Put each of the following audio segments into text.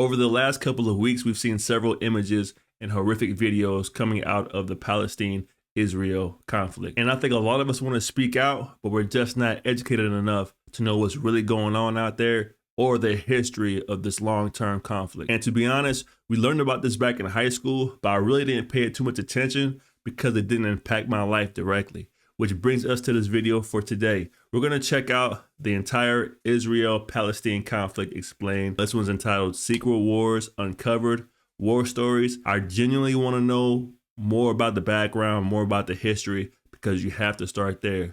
Over the last couple of weeks, we've seen several images and horrific videos coming out of the Palestine-Israel conflict. And I think a lot of us want to speak out, but we're just not educated enough to know what's really going on out there or the history of this long-term conflict. And to be honest, we learned about this back in high school, but I really didn't pay it too much attention because it didn't impact my life directly. Which brings us to this video for today. We're gonna check out the entire Israel-Palestine conflict explained. This one's entitled Secret Wars Uncovered, War Stories. I genuinely wanna know more about the background, more about the history, because you have to start there.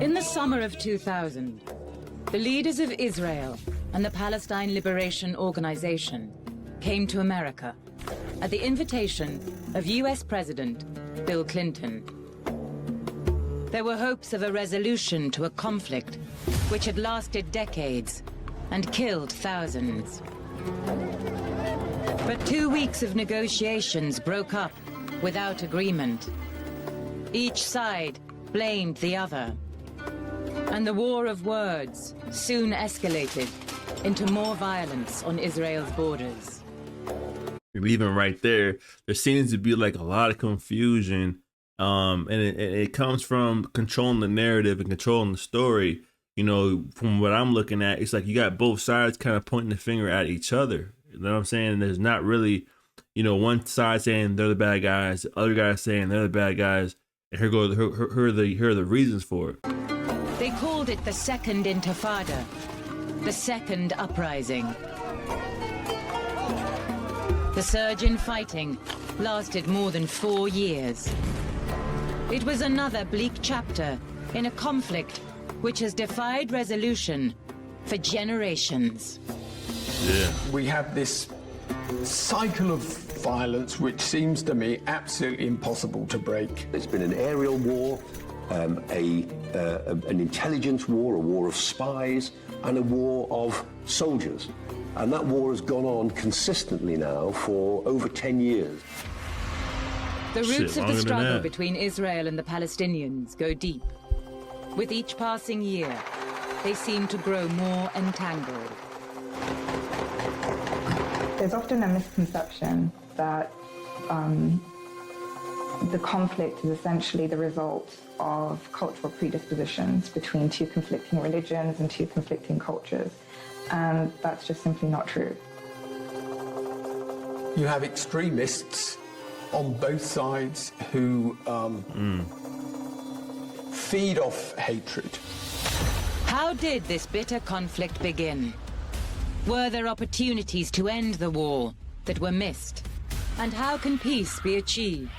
In the summer of 2000, the leaders of Israel and the Palestine Liberation Organization came to America at the invitation of US President Bill Clinton. There were hopes of a resolution to a conflict which had lasted decades and killed thousands. But 2 weeks of negotiations broke up without agreement. Each side blamed the other, and the war of words soon escalated into more violence on Israel's borders. Even right there seems to be like a lot of confusion, and it comes from controlling the narrative and controlling the story. You know, from what I'm looking at, it's like you got both sides kind of pointing the finger at each other. You know what I'm saying? There's not really, you know, one side saying they're the bad guys, the other guy saying they're the bad guys, and here are the reasons for it. They called it the Second Intifada, the Second Uprising. The surge in fighting lasted more than 4 years. It was another bleak chapter in a conflict which has defied resolution for generations. Yeah. We have this cycle of violence which seems to me absolutely impossible to break. It's been an aerial war, an intelligence war, a war of spies, and a war of soldiers. And that war has gone on consistently now for over 10 years. The roots of the struggle between Israel and the Palestinians go deep. With each passing year, they seem to grow more entangled. There's often a misconception that the conflict is essentially the result of cultural predispositions between two conflicting religions and two conflicting cultures. And that's just simply not true. You have extremists on both sides who feed off hatred. How did this bitter conflict begin? Were there opportunities to end the war that were missed? And how can peace be achieved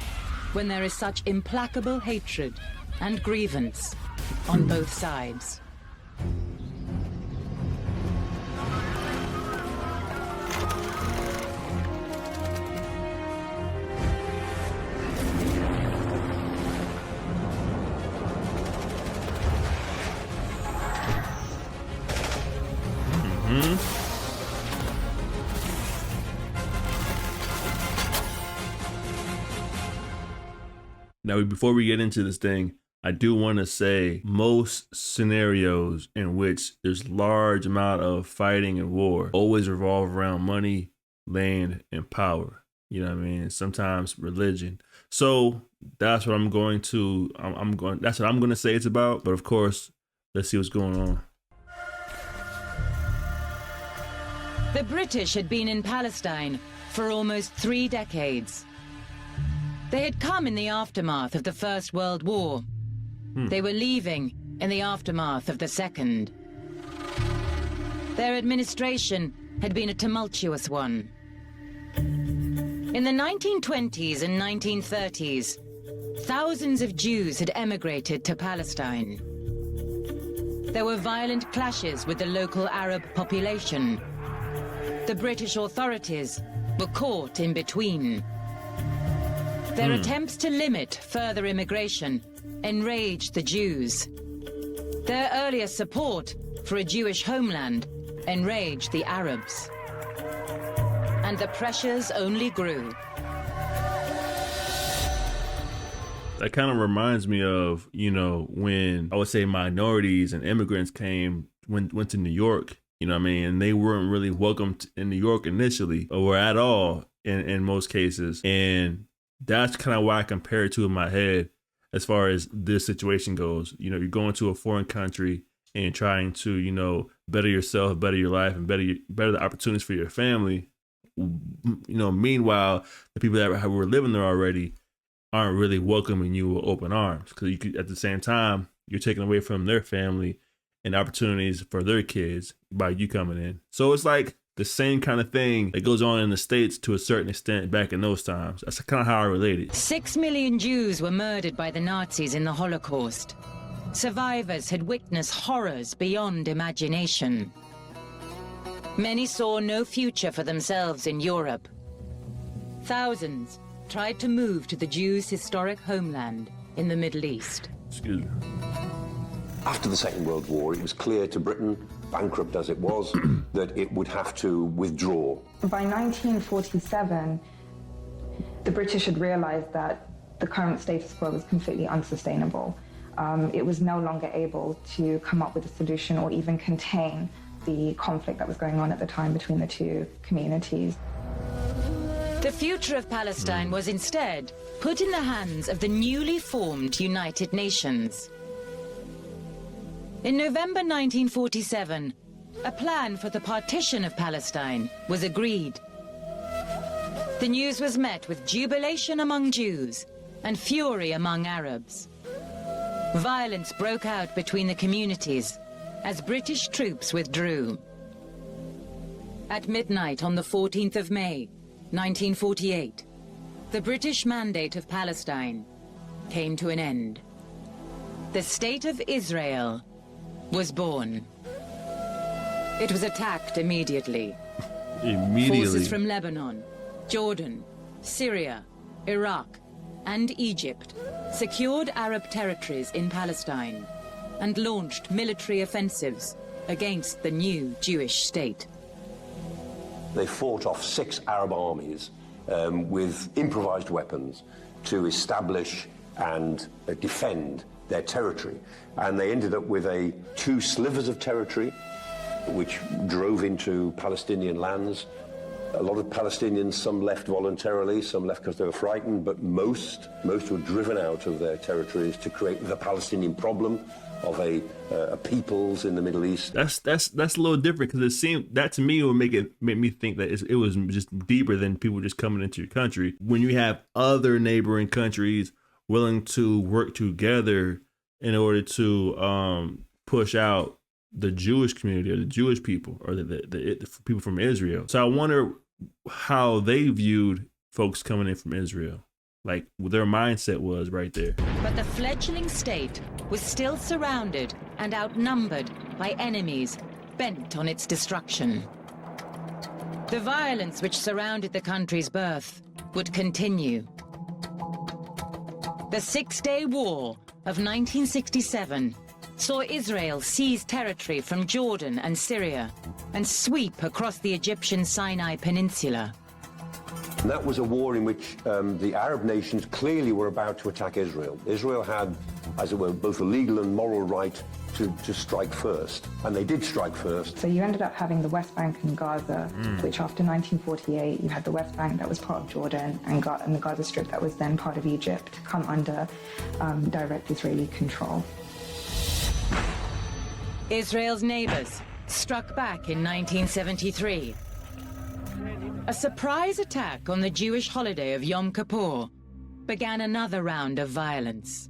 when there is such implacable hatred and grievance on both sides? Now, before we get into this thing, I do want to say most scenarios in which there's large amount of fighting and war always revolve around money, land, and power. You know what I mean? Sometimes religion. So that's what I'm going to, that's what I'm going to say it's about. But of course, let's see what's going on. The British had been in Palestine for almost 3 decades. They had come in the aftermath of the First World War. They were leaving in the aftermath of the Second. Their administration had been a tumultuous one. In the 1920s and 1930s, thousands of Jews had emigrated to Palestine. There were violent clashes with the local Arab population. The British authorities were caught in between. Their attempts to limit further immigration enraged the Jews. Their earlier support for a Jewish homeland enraged the Arabs. And the pressures only grew. That kind of reminds me of, you know, when I would say minorities and immigrants went to New York You know what I mean? And they weren't really welcomed in New York initially or at all in most cases. And that's kind of why I compare it to in my head as far as this situation goes. You know, you're going to a foreign country and trying to, you know, better yourself, better your life, and better the opportunities for your family. You know, meanwhile, the people that were living there already aren't really welcoming you with open arms, because you could, at the same time, you're taking away from their family and opportunities for their kids by you coming in. So it's like the same kind of thing that goes on in the States to a certain extent back in those times. That's kind of how I relate it. 6 million Jews were murdered by the Nazis in the Holocaust. Survivors had witnessed horrors beyond imagination. Many saw no future for themselves in Europe. Thousands tried to move to the Jews' historic homeland in the Middle East. Excuse me. After the Second World War, it was clear to Britain, bankrupt as it was, that it would have to withdraw. By 1947, the British had realized that the current status quo was completely unsustainable. It was no longer able to come up with a solution or even contain the conflict that was going on at the time between the two communities. The future of Palestine was instead put in the hands of the newly formed United Nations. In November 1947, a plan for the partition of Palestine was agreed. The news was met with jubilation among Jews and fury among Arabs. Violence broke out between the communities as British troops withdrew. At midnight on the 14th of May, 1948, the British Mandate of Palestine came to an end. The State of Israel was born. It was attacked immediately. Forces from Lebanon, Jordan, Syria, Iraq, and Egypt secured Arab territories in Palestine and launched military offensives against the new Jewish state. They fought off 6 Arab armies with improvised weapons to establish and defend their territory. And they ended up with 2 slivers of territory, which drove into Palestinian lands. A lot of Palestinians, some left voluntarily, some left because they were frightened, but most were driven out of their territories to create the Palestinian problem of a peoples in the Middle East. That's a little different, because it seemed that to me would make me think that it was just deeper than people just coming into your country. When you have other neighboring countries willing to work together in order to push out the Jewish community or the Jewish people or the people from Israel. So I wonder how they viewed folks coming in from Israel, like what their mindset was right there. But the fledgling state was still surrounded and outnumbered by enemies bent on its destruction. The violence which surrounded the country's birth would continue. The Six-Day War of 1967 saw Israel seize territory from Jordan and Syria and sweep across the Egyptian Sinai Peninsula. And that was a war in which the Arab nations clearly were about to attack Israel. Israel had, as it were, both a legal and moral right to strike first, and they did strike first. So you ended up having the West Bank and Gaza, which after 1948, you had the West Bank that was part of Jordan and the Gaza Strip that was then part of Egypt come under direct Israeli control. Israel's neighbors struck back in 1973. A surprise attack on the Jewish holiday of Yom Kippur began another round of violence.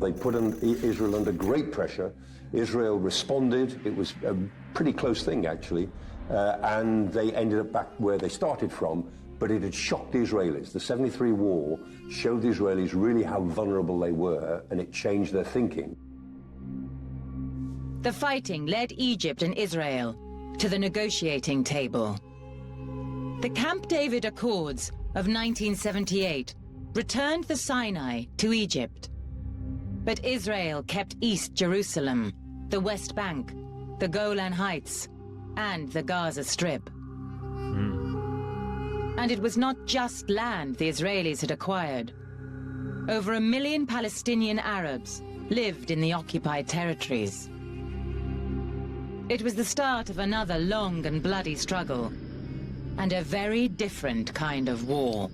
They put Israel under great pressure. Israel responded. It was a pretty close thing, actually. And they ended up back where they started from, but it had shocked the Israelis. The 73 war showed the Israelis really how vulnerable they were, and it changed their thinking. The fighting led Egypt and Israel to the negotiating table. The Camp David Accords of 1978 returned the Sinai to Egypt. But Israel kept East Jerusalem, the West Bank, the Golan Heights, and the Gaza Strip. And it was not just land the Israelis had acquired. Over 1 million Palestinian Arabs lived in the occupied territories. It was the start of another long and bloody struggle, and a very different kind of war.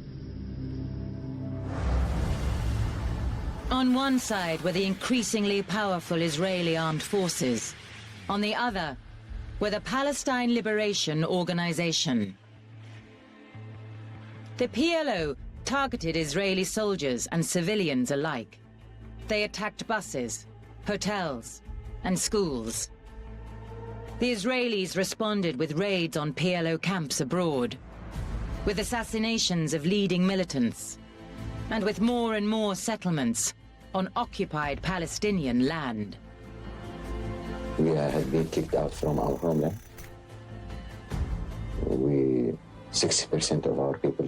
On one side were the increasingly powerful Israeli armed forces. On the other were the Palestine Liberation Organization. The PLO targeted Israeli soldiers and civilians alike. They attacked buses, hotels, and schools. The Israelis responded with raids on PLO camps abroad, with assassinations of leading militants, and with more and more settlements on occupied Palestinian land. We had been kicked out from our homeland. 60% of our people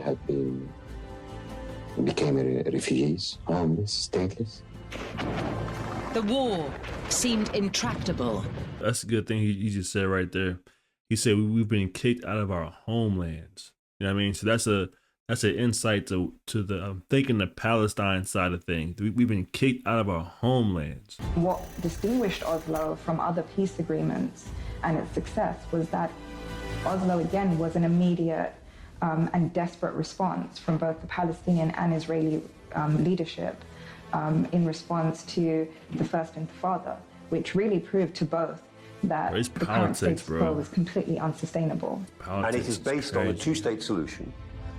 became refugees, homeless, stateless. The war seemed intractable. That's a good thing he just said right there. He said we've been kicked out of our homelands. You know what I mean? So that's an insight to the thinking the Palestine side of things. We've been kicked out of our homelands. What distinguished Oslo from other peace agreements and its success was that Oslo, again, was an immediate and desperate response from both the Palestinian and Israeli leadership in response to the First Intifada, which really proved to both that the current status quo was completely unsustainable. And it is based on a two-state solution,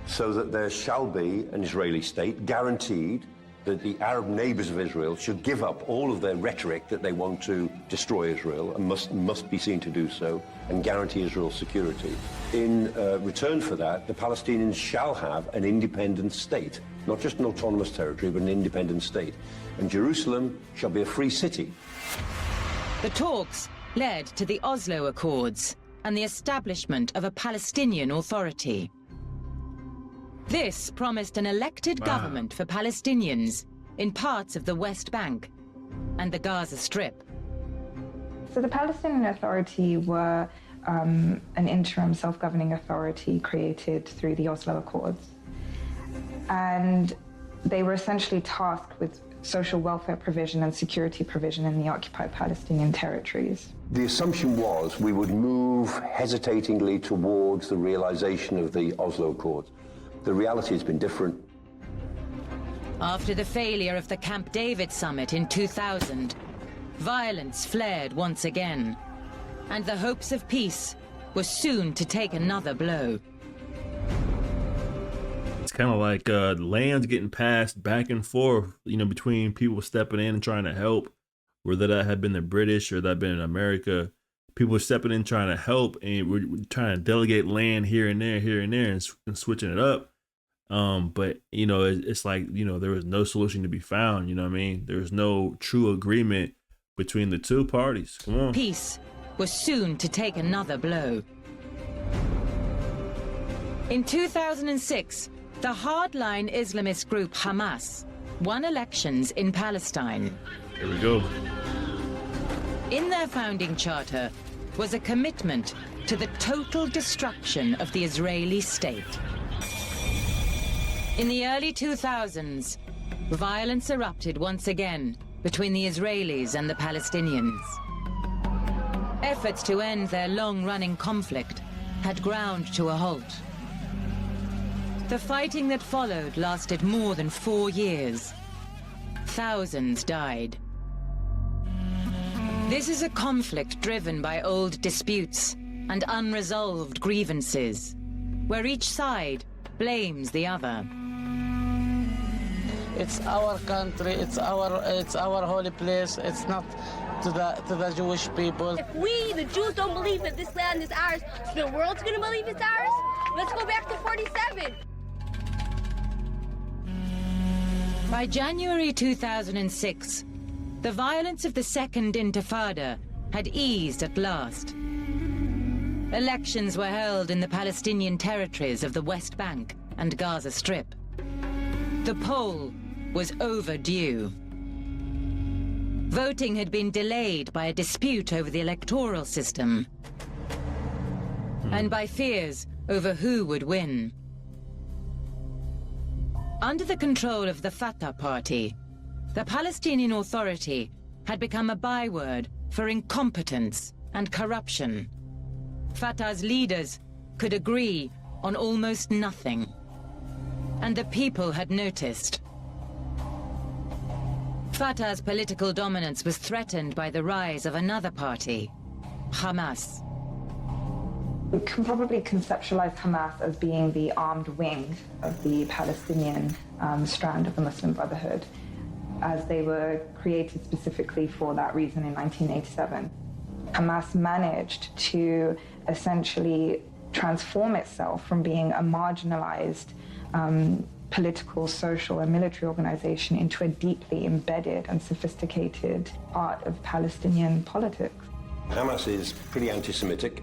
so that there shall be an Israeli state guaranteed that the Arab neighbors of Israel should give up all of their rhetoric that they want to destroy Israel and must be seen to do so, and guarantee Israel's security. In return for that, the Palestinians shall have an independent state, not just an autonomous territory, but an independent state. And Jerusalem shall be a free city. The talks led to the Oslo Accords and the establishment of a Palestinian Authority. This promised an elected government for Palestinians in parts of the West Bank and the Gaza Strip. So the Palestinian Authority were an interim self-governing authority created through the Oslo Accords. And they were essentially tasked with social welfare provision and security provision in the occupied Palestinian territories. The assumption was we would move hesitatingly towards the realization of the Oslo Accords. The reality has been different. After the failure of the Camp David summit in 2000, violence flared once again, and the hopes of peace were soon to take another blow. It's kind of like lands getting passed back and forth, you know, between people stepping in and trying to help, whether that had been the British or that had been America. People are stepping in trying to help, and we're trying to delegate land here and there, and switching it up. But, you know, it's like, you know, there was no solution to be found. You know what I mean? There was no true agreement between the two parties. Come on. Peace was soon to take another blow. In 2006, the hardline Islamist group Hamas won elections in Palestine. Here we go. In their founding charter was a commitment to the total destruction of the Israeli state. In the early 2000s, violence erupted once again between the Israelis and the Palestinians. Efforts to end their long-running conflict had ground to a halt. The fighting that followed lasted more than 4 years. Thousands died. This is a conflict driven by old disputes and unresolved grievances, where each side blames the other. It's our country, it's our holy place, it's not to the Jewish people. If we, the Jews, don't believe that this land is ours, so the world's gonna believe it's ours? Let's go back to 47. By January 2006, the violence of the Second Intifada had eased at last. Elections were held in the Palestinian territories of the West Bank and Gaza Strip. The poll was overdue. Voting had been delayed by a dispute over the electoral system and by fears over who would win. Under the control of the Fatah party, the Palestinian Authority had become a byword for incompetence and corruption. Fatah's leaders could agree on almost nothing. And the people had noticed. Fatah's political dominance was threatened by the rise of another party, Hamas. We can probably conceptualize Hamas as being the armed wing of the Palestinian strand of the Muslim Brotherhood, as they were created specifically for that reason in 1987. Hamas managed to essentially transform itself from being a marginalized political, social, and military organization into a deeply embedded and sophisticated part of Palestinian politics. Hamas is pretty anti-Semitic.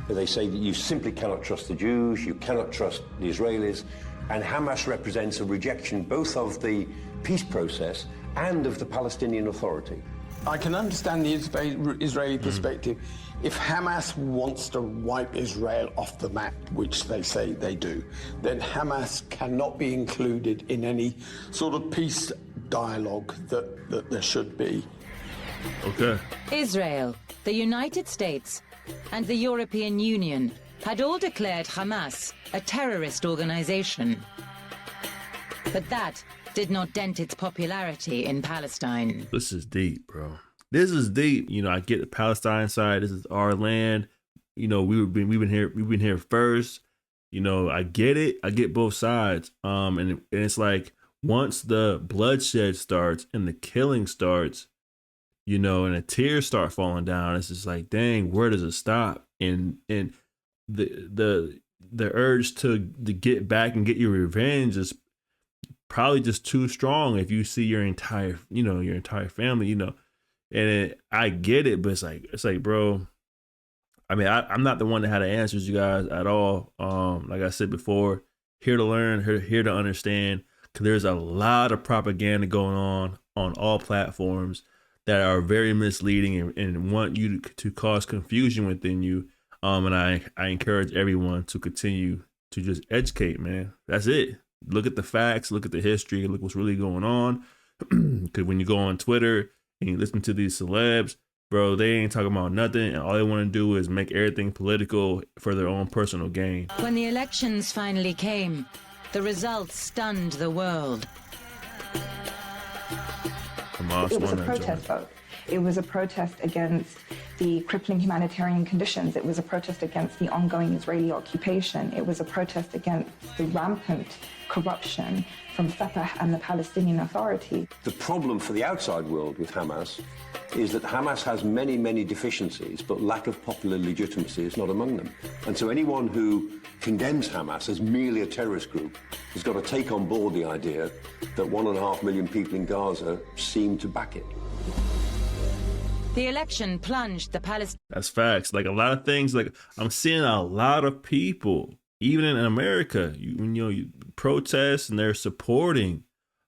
They say that you simply cannot trust the Jews, you cannot trust the Israelis, and Hamas represents a rejection both of the peace process and of the Palestinian Authority. I can understand the Israeli perspective. If Hamas wants to wipe Israel off the map, which they say they do, then Hamas cannot be included in any sort of peace dialogue that there should be. Okay. Israel, the United States, and the European Union had all declared Hamas a terrorist organization. But that did not dent its popularity in Palestine. This is deep, bro. This is deep. You know, I get the Palestine side. This is our land. You know, we've been here first. You know, I get it. I get both sides. And it's like once the bloodshed starts and the killing starts, you know, and the tears start falling down, it's just like, dang, where does it stop? And the urge to get back and get your revenge is probably just too strong if you see your entire family, you know. And I get it, but it's like, bro, I mean, I'm not the one that had the answers, you guys, at all. Like I said before, here to learn, here to understand, because there's a lot of propaganda going on all platforms that are very misleading and want you to cause confusion within you. And I encourage everyone to continue to just educate, man. That's it. Look at the facts, look at the history, look what's really going on. Because when you go on Twitter and you listen to these celebs, bro, they ain't talking about nothing, and all they want to do is make everything political for their own personal gain. When the elections finally came, the results stunned the world. It was a protest vote. It was a protest against the crippling humanitarian conditions. It was a protest against the ongoing Israeli occupation. It was a protest against the rampant corruption from Fatah and the Palestinian Authority. The problem for the outside world with Hamas is that Hamas has many, many deficiencies, but lack of popular legitimacy is not among them. And so anyone who condemns Hamas as merely a terrorist group has got to take on board the idea that 1.5 million people in Gaza seem to back it. The election plunged the Palestinian... That's facts. Like a lot of things, like I'm seeing a lot of people, even in America, you protest and they're supporting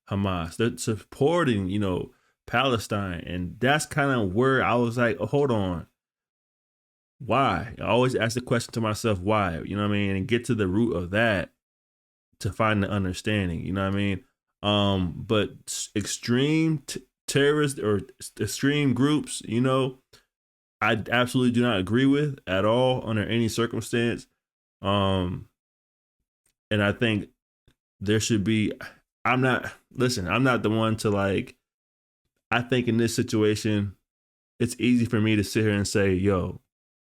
Hamas. They're supporting, Palestine. And that's kind of where I was like, oh, hold on. Why? I always ask the question to myself, why? You know what I mean? And get to the root of that to find the understanding. You know what I mean? But extreme terrorist or extreme groups, I absolutely do not agree with at all under any circumstance. And I think there should be, I'm not the one to I think in this situation, it's easy for me to sit here and say, yo,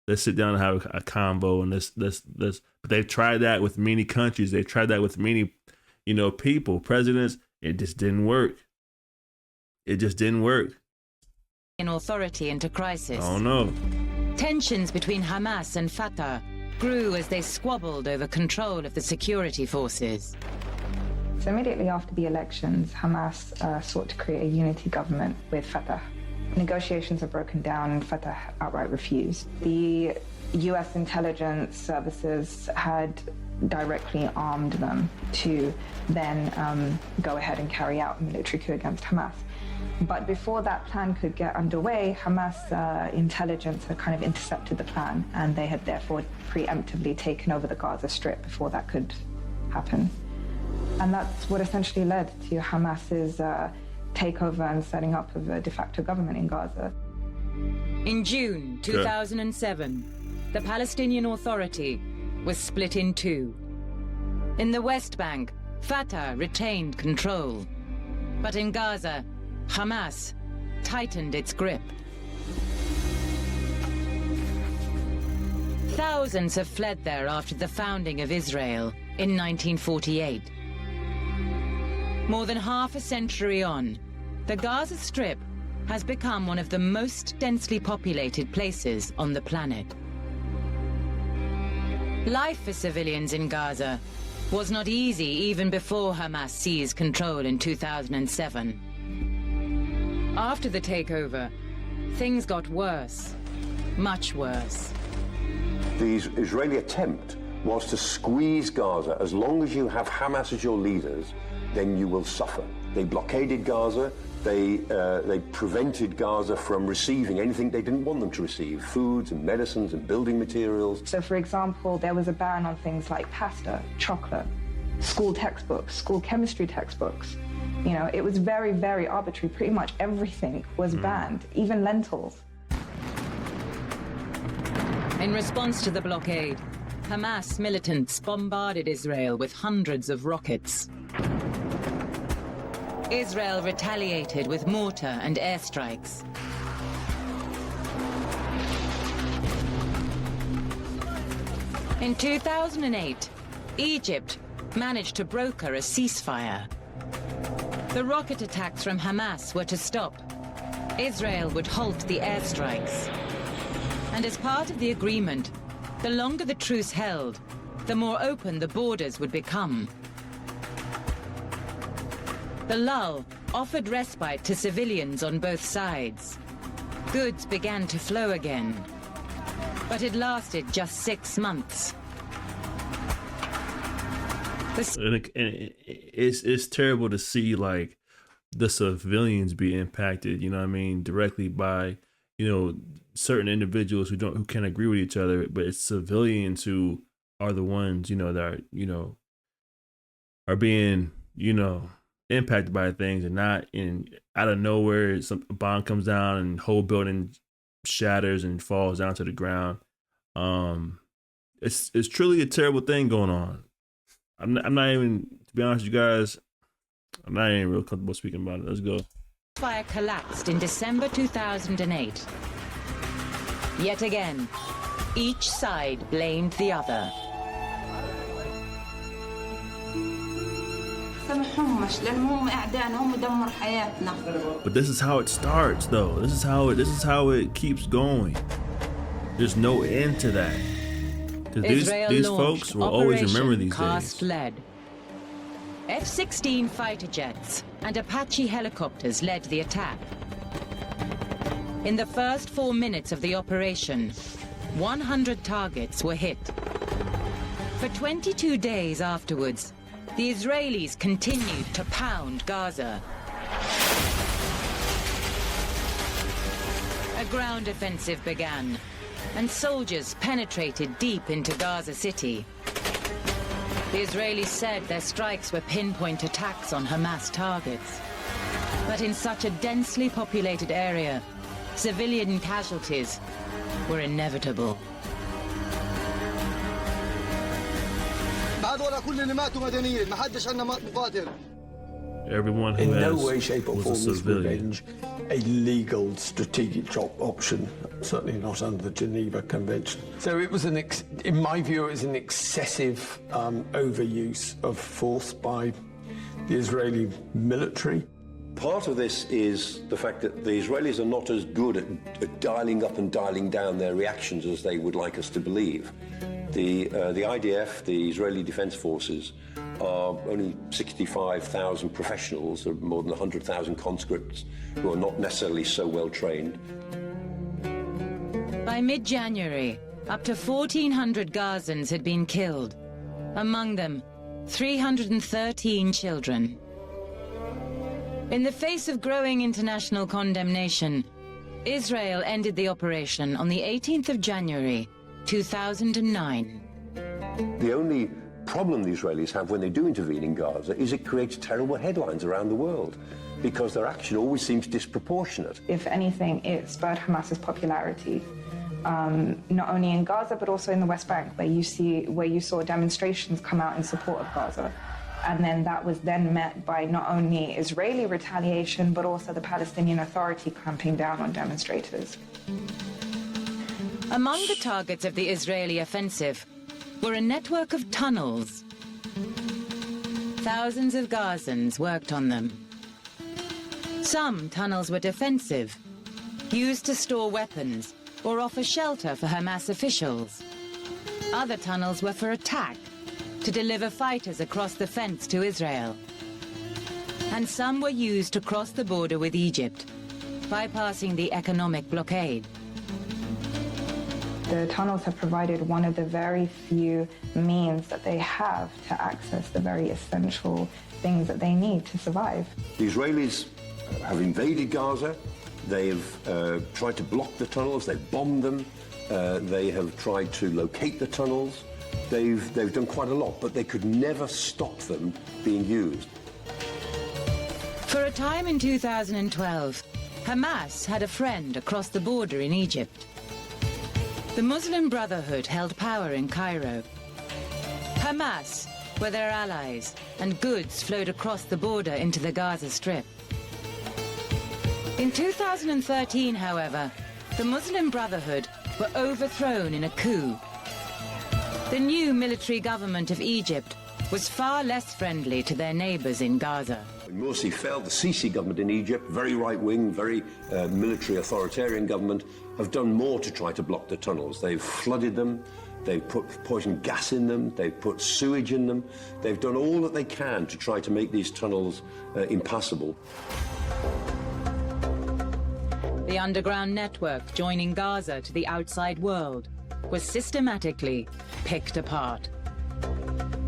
let's sit down and have a convo and this, but they've tried that with many countries. They've tried that with many, people, presidents. It just didn't work. It just didn't work. In authority into crisis. I don't know. Tensions between Hamas and Fatah grew as they squabbled over control of the security forces. So immediately after the elections, Hamas sought to create a unity government with Fatah. Negotiations have broken down and Fatah outright refused. The US intelligence services had directly armed them to then go ahead and carry out a military coup against Hamas. But before that plan could get underway, Hamas intelligence had kind of intercepted the plan, and they had therefore preemptively taken over the Gaza Strip before that could happen. And that's what essentially led to Hamas's takeover and setting up of a de facto government in Gaza. In June 2007, the Palestinian Authority was split in two. In the West Bank, Fatah retained control. But in Gaza, Hamas tightened its grip. Thousands have fled there after the founding of Israel in 1948. More than half a century on, the Gaza Strip has become one of the most densely populated places on the planet. Life for civilians in Gaza was not easy even before Hamas seized control in 2007. After the takeover, things got worse, much worse. The Israeli attempt was to squeeze Gaza. As long as you have Hamas as your leaders, then you will suffer. They blockaded Gaza. They prevented Gaza from receiving anything they didn't want them to receive, foods and medicines and building materials. So, for example, there was a ban on things like pasta, chocolate, school textbooks, school chemistry textbooks. You know, it was very, very arbitrary. Pretty much everything was banned, even lentils. In response to the blockade, Hamas militants bombarded Israel with hundreds of rockets. Israel retaliated with mortar and airstrikes. In 2008, Egypt managed to broker a ceasefire. The rocket attacks from Hamas were to stop. Israel would halt the airstrikes. And as part of the agreement, the longer the truce held, the more open the borders would become. The lull offered respite to civilians on both sides. Goods began to flow again. But it lasted just 6 months. And it's terrible to see, like, the civilians be impacted, you know what I mean, directly by, you know, certain individuals who can't agree with each other, but it's civilians who are the ones, you know, that are, you know, are being, you know, impacted by things, and not in out of nowhere a bomb comes down and whole building shatters and falls down to the ground. It's truly a terrible thing going on. I'm not even, to be honest with you guys, I'm not even real comfortable speaking about it. Let's go. Fire collapsed in December 2008. Yet again, each side blamed the other. But this is how it starts, though. This is how it keeps going. There's no end to that. Because these folks will always remember these days. Lead. F-16 fighter jets and Apache helicopters led the attack. In the first 4 minutes of the operation, 100 targets were hit. For 22 days afterwards, the Israelis continued to pound Gaza. A ground offensive began, and soldiers penetrated deep into Gaza City. The Israelis said their strikes were pinpoint attacks on Hamas targets. But in such a densely populated area, civilian casualties were inevitable. Everyone who in has no way, shape, or was form a is civilian. revenge a legal strategic option, certainly not under the Geneva Convention. So it was in my view, it was an excessive overuse of force by the Israeli military. Part of this is the fact that the Israelis are not as good at dialing up and dialing down their reactions as they would like us to believe. The IDF, the Israeli Defense Forces, are only 65,000 professionals, or more than 100,000 conscripts who are not necessarily so well trained. By mid-January, up to 1,400 Gazans had been killed. Among them, 313 children. In the face of growing international condemnation, Israel ended the operation on the 18th of January, 2009. The only problem the Israelis have when they do intervene in Gaza is it creates terrible headlines around the world. because their action always seems disproportionate. If anything, it spurred Hamas's popularity, not only in Gaza but also in the West Bank, where you saw demonstrations come out in support of Gaza. And then that was then met by not only Israeli retaliation, but also the Palestinian Authority clamping down on demonstrators. Among the targets of the Israeli offensive were a network of tunnels. Thousands of Gazans worked on them. Some tunnels were defensive, used to store weapons or offer shelter for Hamas officials. Other tunnels were for attack, to deliver fighters across the fence to Israel. And some were used to cross the border with Egypt, bypassing the economic blockade. The tunnels have provided one of the very few means that they have to access the very essential things that they need to survive. The Israelis have invaded Gaza. They've tried to block the tunnels. They've bombed them. They have tried to locate the tunnels. They've done quite a lot, but they could never stop them being used. For a time in 2012, Hamas had a friend across the border in Egypt. The Muslim Brotherhood held power in Cairo. Hamas were their allies, and goods flowed across the border into the Gaza Strip. In 2013, however, the Muslim Brotherhood were overthrown in a coup. The new military government of Egypt was far less friendly to their neighbors in Gaza. When Morsi fell, the Sisi government in Egypt, very right-wing, very military authoritarian government, have done more to try to block the tunnels. They've flooded them, they've put poison gas in them, they've put sewage in them. They've done all that they can to try to make these tunnels impassable. The underground network joining Gaza to the outside world was systematically picked apart.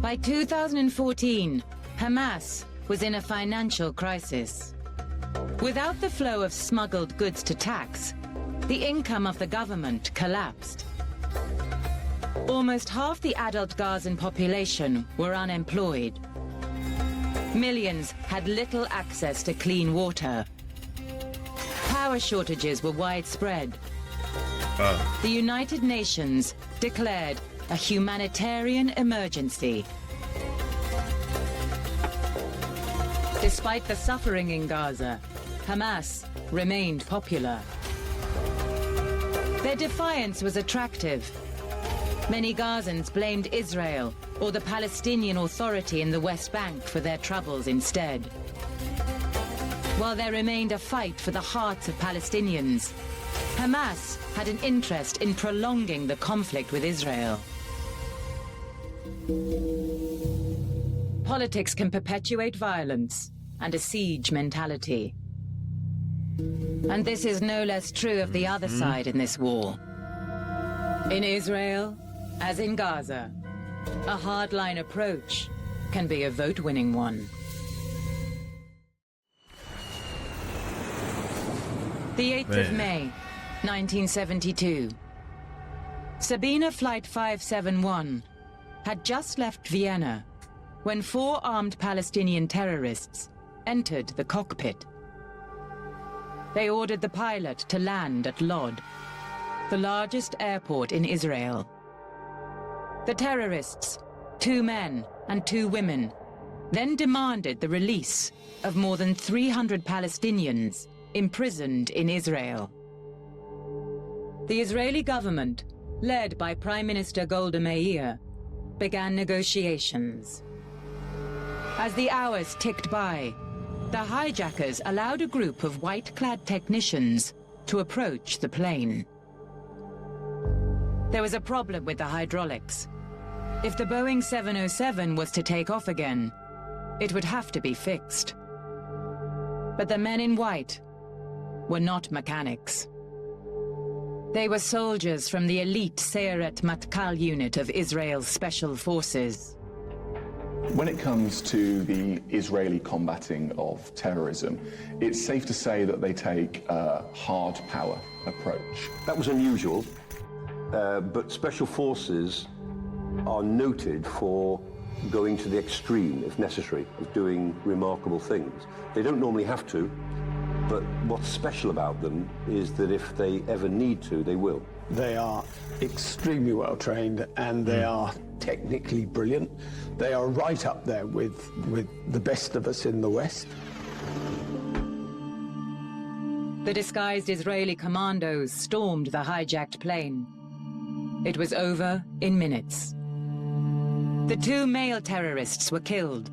By 2014, Hamas was in a financial crisis. Without the flow of smuggled goods to tax, the income of the government collapsed. Almost half the adult Gazan population were unemployed. Millions had little access to clean water. Power shortages were widespread. The United Nations declared a humanitarian emergency. Despite the suffering in Gaza, Hamas remained popular. Their defiance was attractive. Many Gazans blamed Israel or the Palestinian Authority in the West Bank for their troubles instead. While there remained a fight for the hearts of Palestinians, Hamas had an interest in prolonging the conflict with Israel. Politics can perpetuate violence and a siege mentality. And this is no less true of the other side in this war. In Israel, as in Gaza, a hardline approach can be a vote-winning one. The 8th of May, 1972. Sabina Flight 571 had just left Vienna when 4 armed Palestinian terrorists entered the cockpit. They ordered the pilot to land at Lod, the largest airport in Israel. The terrorists, 2 men and 2 women, then demanded the release of more than 300 Palestinians imprisoned in Israel. The Israeli government, led by Prime Minister Golda Meir, began negotiations. As the hours ticked by, the hijackers allowed a group of white-clad technicians to approach the plane. There was a problem with the hydraulics. If the Boeing 707 was to take off again, it would have to be fixed. But the men in white were not mechanics. They were soldiers from the elite Sayeret Matkal unit of Israel's special forces. When it comes to the Israeli combating of terrorism, it's safe to say that they take a hard power approach. That was unusual, but special forces are noted for going to the extreme, if necessary, of doing remarkable things. They don't normally have to, but what's special about them is that if they ever need to, they will. They are extremely well trained and they are technically brilliant. They are right up there with the best of us in the West. The disguised Israeli commandos stormed the hijacked plane. It was over in minutes. The 2 male terrorists were killed.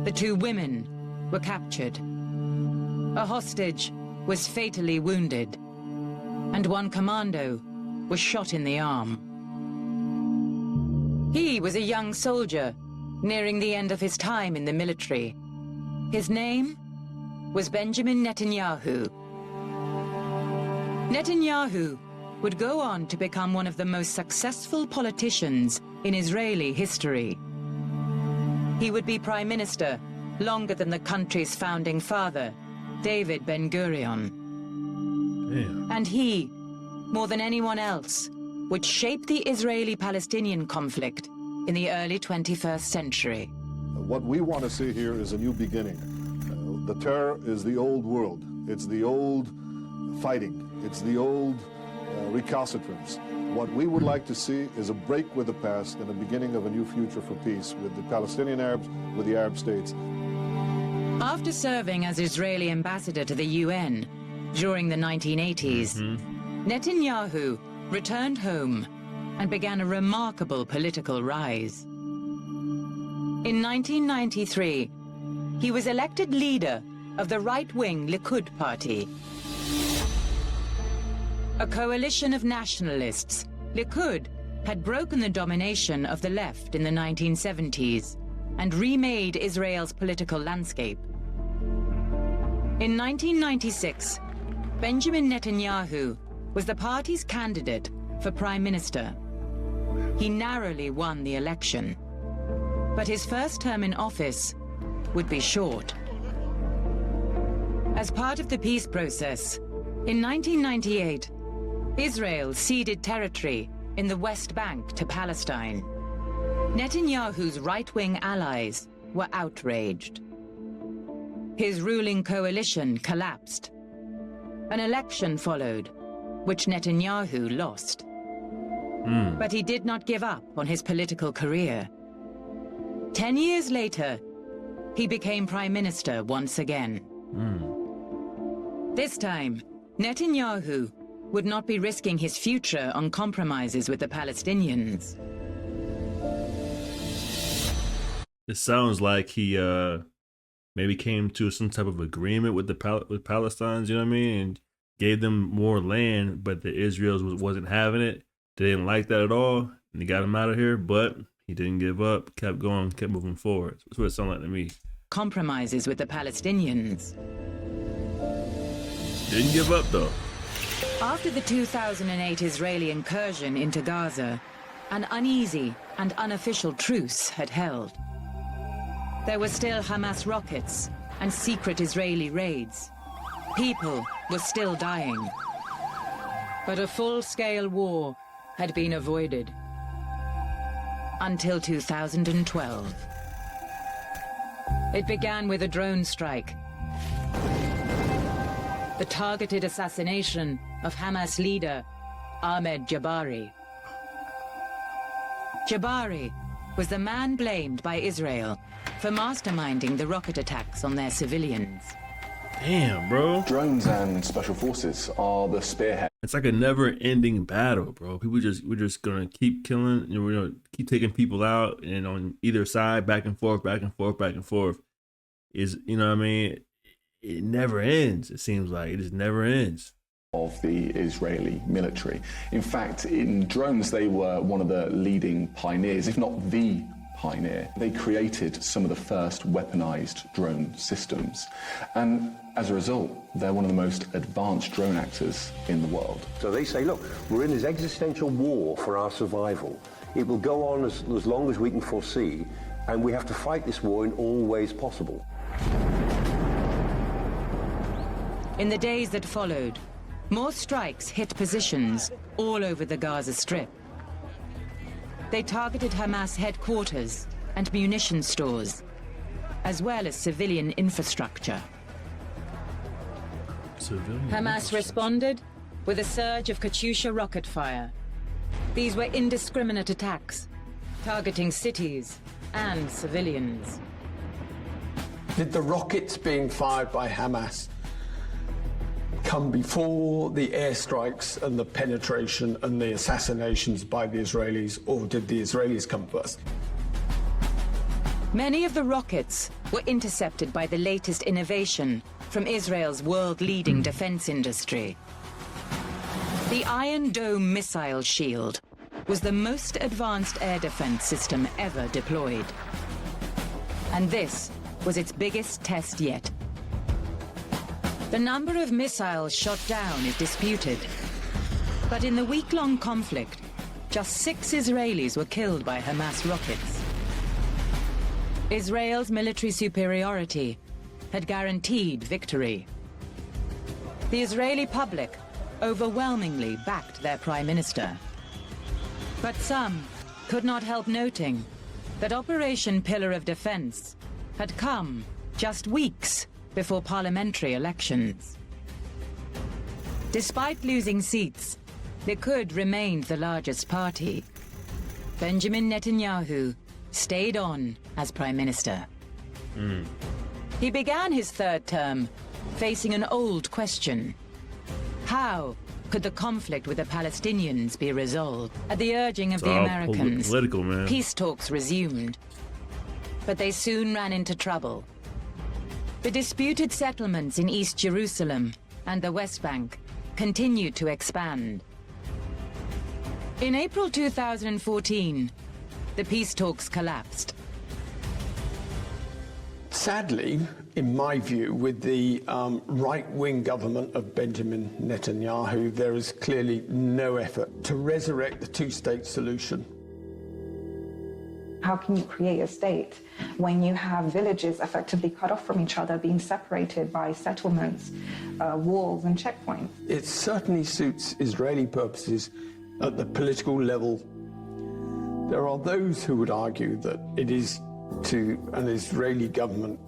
The 2 women were captured. A hostage was fatally wounded, and 1 commando was shot in the arm. He was a young soldier, nearing the end of his time in the military. His name was Benjamin Netanyahu. Netanyahu would go on to become one of the most successful politicians in Israeli history. He would be prime minister longer than the country's founding father, David Ben-Gurion. And he, more than anyone else, would shape the Israeli-Palestinian conflict in the early 21st century. What we want to see here is a new beginning. The terror is the old world. It's the old fighting. It's the old recalcitrance. What we would like to see is a break with the past and a beginning of a new future for peace with the Palestinian Arabs, with the Arab states. After serving as Israeli ambassador to the UN during the 1980s, Netanyahu returned home and began a remarkable political rise. In 1993, he was elected leader of the right-wing Likud party. A coalition of nationalists, Likud had broken the domination of the left in the 1970s and remade Israel's political landscape. In 1996, Benjamin Netanyahu was the party's candidate for prime minister. He narrowly won the election, but his first term in office would be short. As part of the peace process, in 1998, Israel ceded territory in the West Bank to Palestine. Netanyahu's right-wing allies were outraged. His ruling coalition collapsed. An election followed, which Netanyahu lost. But he did not give up on his political career. 10 years later, he became prime minister once again. This time, Netanyahu would not be risking his future on compromises with the Palestinians. It sounds like he maybe came to some type of agreement with the Palestinians, you know what I mean, and gave them more land, but the Israelis wasn't having it. They didn't like that at all, and they got him out of here, but he didn't give up, kept going, kept moving forward. That's what it sounded like to me. Compromises with the Palestinians. Didn't give up, though. After the 2008 Israeli incursion into Gaza, an uneasy and unofficial truce had held. There were still Hamas rockets and secret Israeli raids. People were still dying. But a full-scale war had been avoided. Until 2012. It began with a drone strike. The targeted assassination of Hamas leader Ahmed Jabari. Jabari was the man blamed by Israel for masterminding the rocket attacks on their civilians. Damn, bro. Drones and special forces are the spearhead. It's like a never-ending battle, bro. We're just gonna keep killing, we're gonna keep taking people out, and on either side, back and forth, back and forth, back and forth. Is, you know what I mean? It never ends. It seems like it just never ends. Of the Israeli military. In fact, in drones, they were one of the leading pioneers, if not the pioneer. They created some of the first weaponized drone systems. And as a result, they're one of the most advanced drone actors in the world. So they say, look, we're in this existential war for our survival. It will go on as long as we can foresee, and we have to fight this war in all ways possible. In the days that followed, more strikes hit positions all over the Gaza Strip. They targeted Hamas headquarters and munition stores, as well as civilian infrastructure. Hamas responded with a surge of Katyusha rocket fire. These were indiscriminate attacks, targeting cities and civilians. Did the rockets being fired by Hamas come before the airstrikes and the penetration and the assassinations by the Israelis, or did the Israelis come first? Many of the rockets were intercepted by the latest innovation from Israel's world-leading defense industry. The Iron Dome missile shield was the most advanced air defense system ever deployed. And this was its biggest test yet. The number of missiles shot down is disputed. But in the week-long conflict, just 6 Israelis were killed by Hamas rockets. Israel's military superiority had guaranteed victory. The Israeli public overwhelmingly backed their prime minister. But some could not help noting that Operation Pillar of Defense had come just weeks before parliamentary elections. Despite losing seats, Likud remained the largest party. Benjamin Netanyahu stayed on as prime minister. He began his third term facing an old question. How could the conflict with the Palestinians be resolved? At the urging of the Americans, peace talks resumed. But they soon ran into trouble. The disputed settlements in East Jerusalem and the West Bank continued to expand. In April 2014, the peace talks collapsed. Sadly, in my view, with the right-wing government of Benjamin Netanyahu, there is clearly no effort to resurrect the two-state solution. How can you create a state when you have villages effectively cut off from each other, being separated by settlements, walls and checkpoints? It certainly suits Israeli purposes at the political level. There are those who would argue that it is to an Israeli government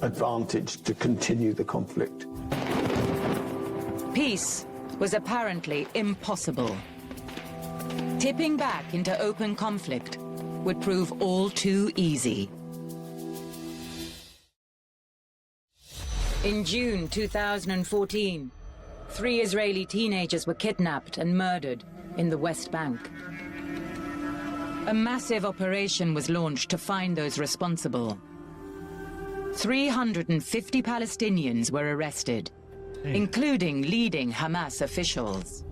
advantage to continue the conflict. Peace was apparently impossible. Tipping back into open conflict would prove all too easy. In June 2014, 3 Israeli teenagers were kidnapped and murdered in the West Bank. A massive operation was launched to find those responsible. 350 Palestinians were arrested, including leading Hamas officials.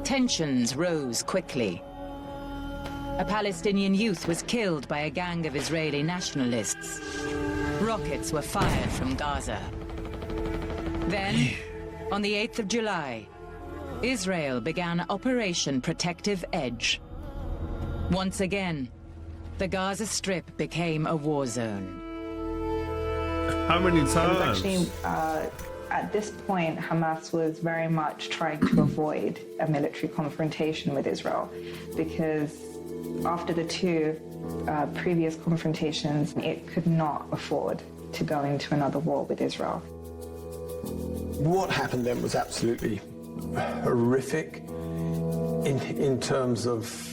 Tensions rose quickly. A Palestinian youth was killed by a gang of Israeli nationalists. Rockets were fired from Gaza. Then, on the 8th of July, Israel began Operation Protective Edge. Once again, the Gaza Strip became a war zone. How many times? It was actually, at this point, Hamas was very much trying to avoid a military confrontation with Israel, because after the 2 previous confrontations, it could not afford to go into another war with Israel. What happened then was absolutely horrific in terms of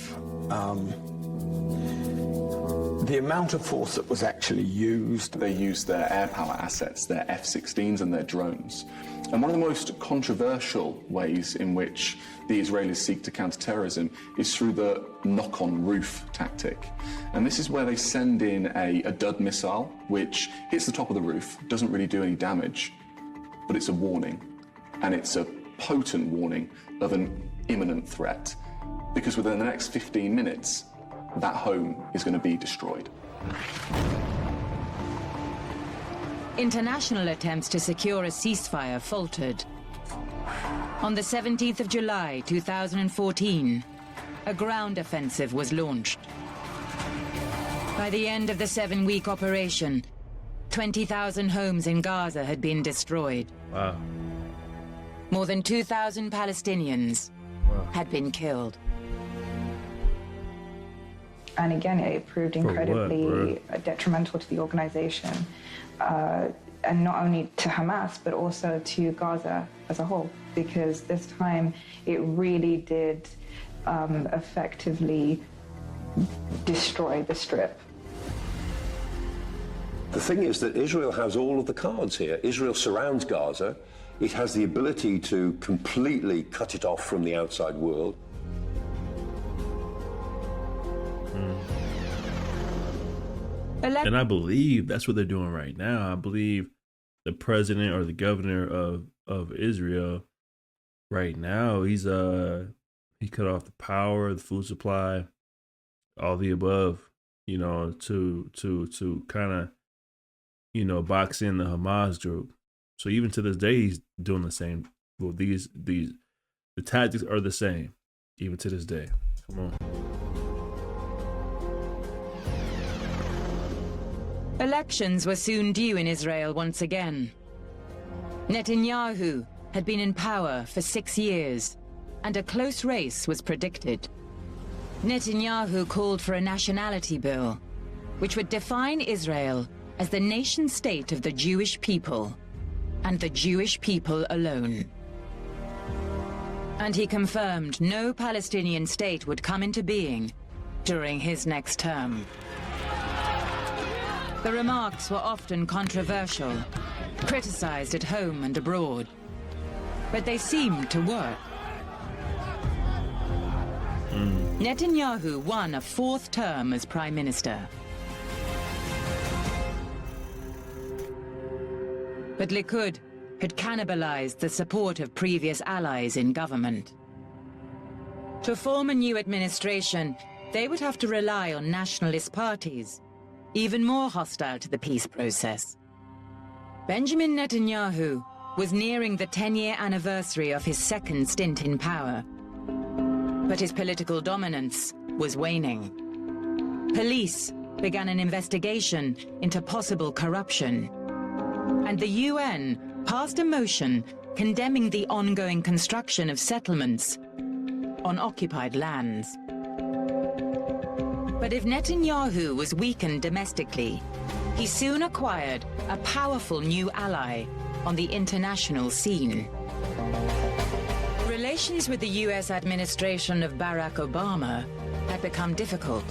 the amount of force that was actually used. They used their air power assets, their F-16s and their drones. And one of the most controversial ways in which the Israelis seek to counter terrorism is through the knock-on roof tactic. And this is where they send in a dud missile, which hits the top of the roof, doesn't really do any damage, but it's a warning. And it's a potent warning of an imminent threat, because within the next 15 minutes, that home is going to be destroyed. International attempts to secure a ceasefire faltered. On the 17th of July 2014, a ground offensive was launched. By the end of the 7-week operation, 20,000 homes in Gaza had been destroyed. Wow. More than 2,000 Palestinians had been killed. And again, it proved incredibly detrimental to the organization, and not only to Hamas, but also to Gaza as a whole, because this time it really did effectively destroy the Strip. The thing is that Israel has all of the cards here. Israel surrounds Gaza. It has the ability to completely cut it off from the outside world. And I believe that's what they're doing right now. I believe the president or the governor of Israel right now, he cut off the power, the food supply, all the above, you know, to kind of, you know, box in the Hamas group. So even to this day, he's doing the same. Well, the tactics are the same, even to this day. Come on. Elections were soon due in Israel once again. Netanyahu had been in power for 6 years, and a close race was predicted. Netanyahu called for a nationality bill, which would define Israel as the nation-state of the Jewish people, and the Jewish people alone. And he confirmed no Palestinian state would come into being during his next term. The remarks were often controversial, criticized at home and abroad, but they seemed to work. Netanyahu won a 4th term as prime minister. But Likud had cannibalized the support of previous allies in government. To form a new administration, they would have to rely on nationalist parties, even more hostile to the peace process. Benjamin Netanyahu was nearing the 10-year anniversary of his 2nd stint in power, but his political dominance was waning. Police began an investigation into possible corruption, and the UN passed a motion condemning the ongoing construction of settlements on occupied lands. But if Netanyahu was weakened domestically, he soon acquired a powerful new ally on the international scene. Relations with the US administration of Barack Obama had become difficult.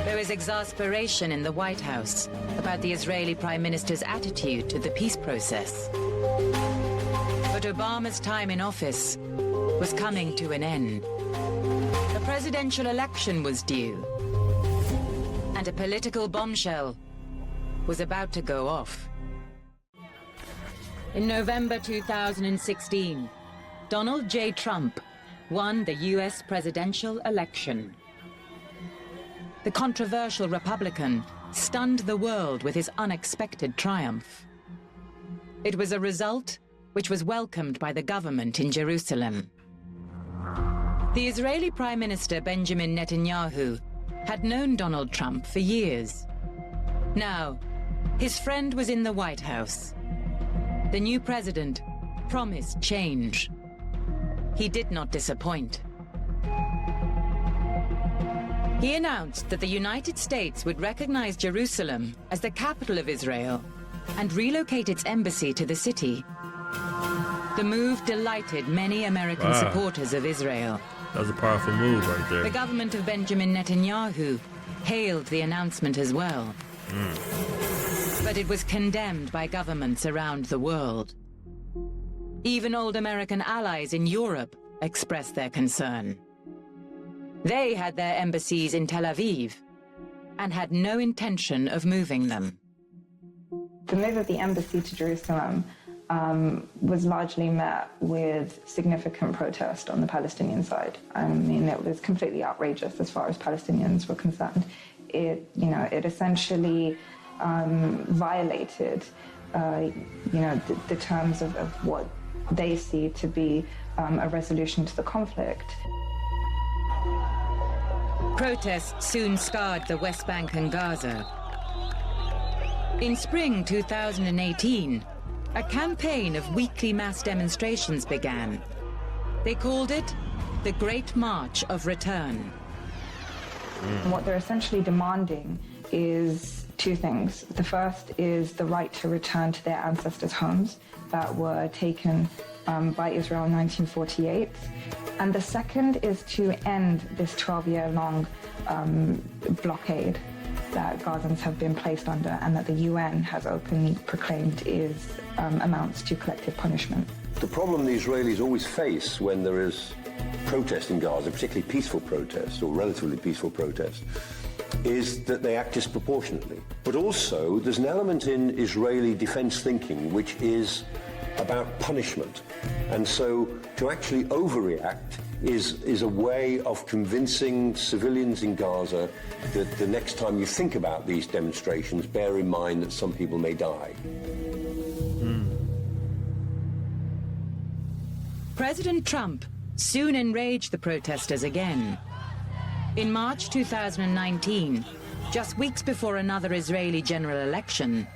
There was exasperation in the White House about the Israeli Prime Minister's attitude to the peace process. But Obama's time in office was coming to an end. A presidential election was due, and a political bombshell was about to go off. In November 2016, Donald J. Trump won the US presidential election. The controversial Republican stunned the world with his unexpected triumph. It was a result which was welcomed by the government in Jerusalem. The Israeli Prime Minister Benjamin Netanyahu had known Donald Trump for years. Now, his friend was in the White House. The new president promised change. He did not disappoint. He announced that the United States would recognize Jerusalem as the capital of Israel and relocate its embassy to the city. The move delighted many American supporters of Israel. That was a powerful move right there. The government of Benjamin Netanyahu hailed the announcement as well. But it was condemned by governments around the world. Even old American allies in Europe expressed their concern. They had their embassies in Tel Aviv and had no intention of moving them. The move of the embassy to Jerusalem was largely met with significant protest on the Palestinian side. I mean, it was completely outrageous as far as Palestinians were concerned. It essentially violated, the terms of what they see to be a resolution to the conflict. Protests soon scarred the West Bank and Gaza. In spring 2018, a campaign of weekly mass demonstrations began. They called it the Great March of Return. And what they're essentially demanding is two things. The first is the right to return to their ancestors' homes that were taken by Israel in 1948. And the second is to end this 12-year-long blockade that Gazans have been placed under and that the UN has openly proclaimed amounts to collective punishment. The problem the Israelis always face when there is protest in Gaza, particularly peaceful protest or relatively peaceful protest, is that they act disproportionately. But also there's an element in Israeli defense thinking which is about punishment. And so to actually overreact is a way of convincing civilians in Gaza that the next time you think about these demonstrations, bear in mind that some people may die. President Trump soon enraged the protesters again. In March 2019, just weeks before another Israeli general election,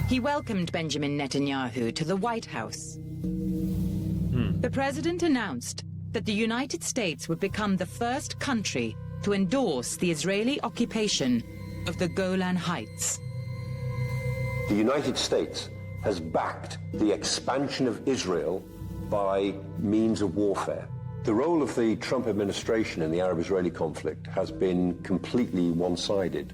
he welcomed Benjamin Netanyahu to the White House. The president announced that the United States would become the first country to endorse the Israeli occupation of the Golan Heights. The United States has backed the expansion of Israel by means of warfare. The role of the Trump administration in the Arab-Israeli conflict has been completely one-sided.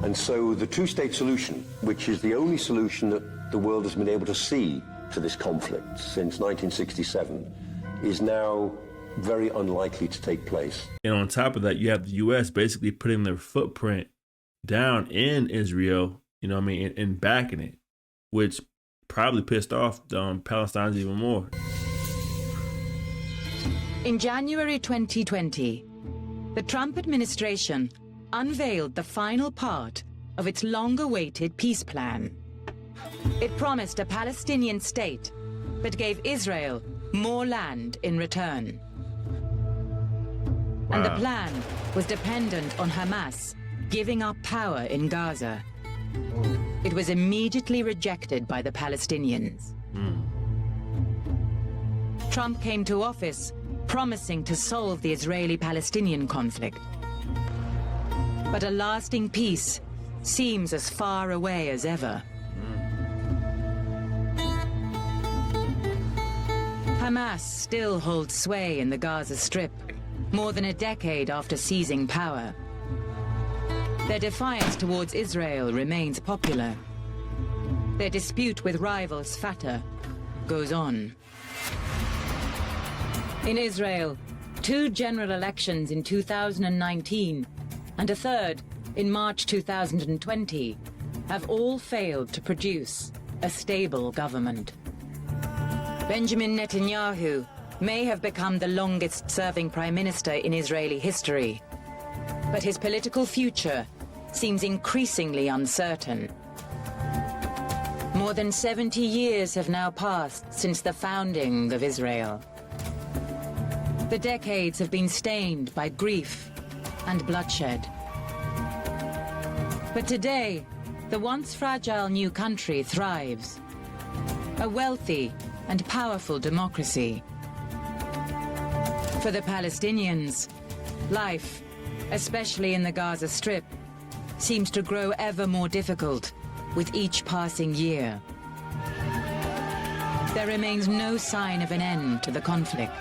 And so the two-state solution, which is the only solution that the world has been able to see to this conflict since 1967, is now very unlikely to take place. And on top of that, you have the U.S. basically putting their footprint down in Israel, and backing it, which probably pissed off Palestinians even more. In January 2020, the Trump administration unveiled the final part of its long-awaited peace plan. It promised a Palestinian state, but gave Israel more land in return. Wow. And the plan was dependent on Hamas giving up power in Gaza. It was immediately rejected by the Palestinians. Trump came to office promising to solve the Israeli-Palestinian conflict. But a lasting peace seems as far away as ever. Hamas still holds sway in the Gaza Strip, more than a decade after seizing power. Their defiance towards Israel remains popular. Their dispute with rivals Fatah goes on. In Israel, 2 general elections in 2019 and a third in March 2020 have all failed to produce a stable government. Benjamin Netanyahu may have become the longest-serving prime minister in Israeli history, but his political future seems increasingly uncertain. More than 70 years have now passed since the founding of Israel. The decades have been stained by grief and bloodshed. But today, the once fragile new country thrives. A wealthy and powerful democracy. For the Palestinians, life, especially in the Gaza Strip, seems to grow ever more difficult with each passing year. There remains no sign of an end to the conflict.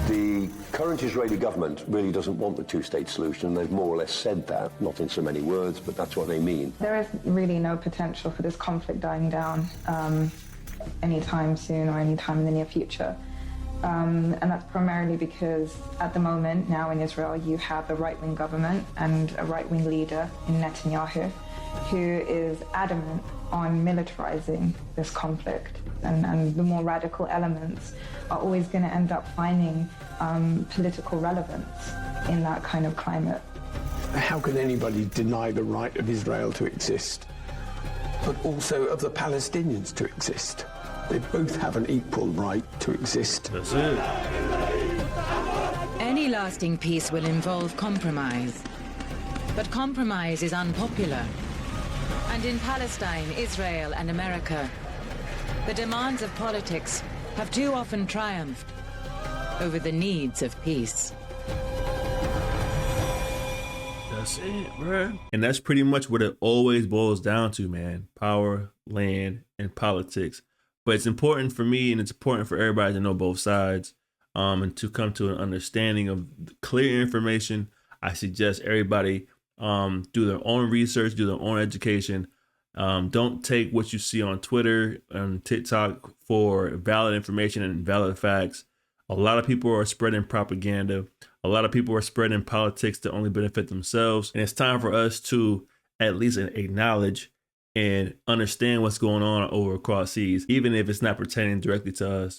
The current Israeli government really doesn't want the two-state solution. They've more or less said that, not in so many words, but that's what they mean. There is really no potential for this conflict dying down anytime soon or anytime in the near future. And that's primarily because at the moment now in Israel you have a right-wing government and a right-wing leader in Netanyahu who is adamant on militarizing this conflict. And the more radical elements are always going to end up finding political relevance in that kind of climate. How can anybody deny the right of Israel to exist, but also of the Palestinians to exist? They both have an equal right to exist. That's it. Any lasting peace will involve compromise. But compromise is unpopular. And in Palestine, Israel, and America, the demands of politics have too often triumphed over the needs of peace. That's it, bro. And that's pretty much what it always boils down to, man. Power, land, and politics. But it's important for me and it's important for everybody to know both sides and to come to an understanding of clear information. I suggest everybody do their own research, do their own education. Don't take what you see on Twitter and TikTok for valid information and valid facts. A lot of people are spreading propaganda. A lot of people are spreading politics to only benefit themselves. And it's time for us to at least acknowledge and understand what's going on over across seas, even if it's not pertaining directly to us.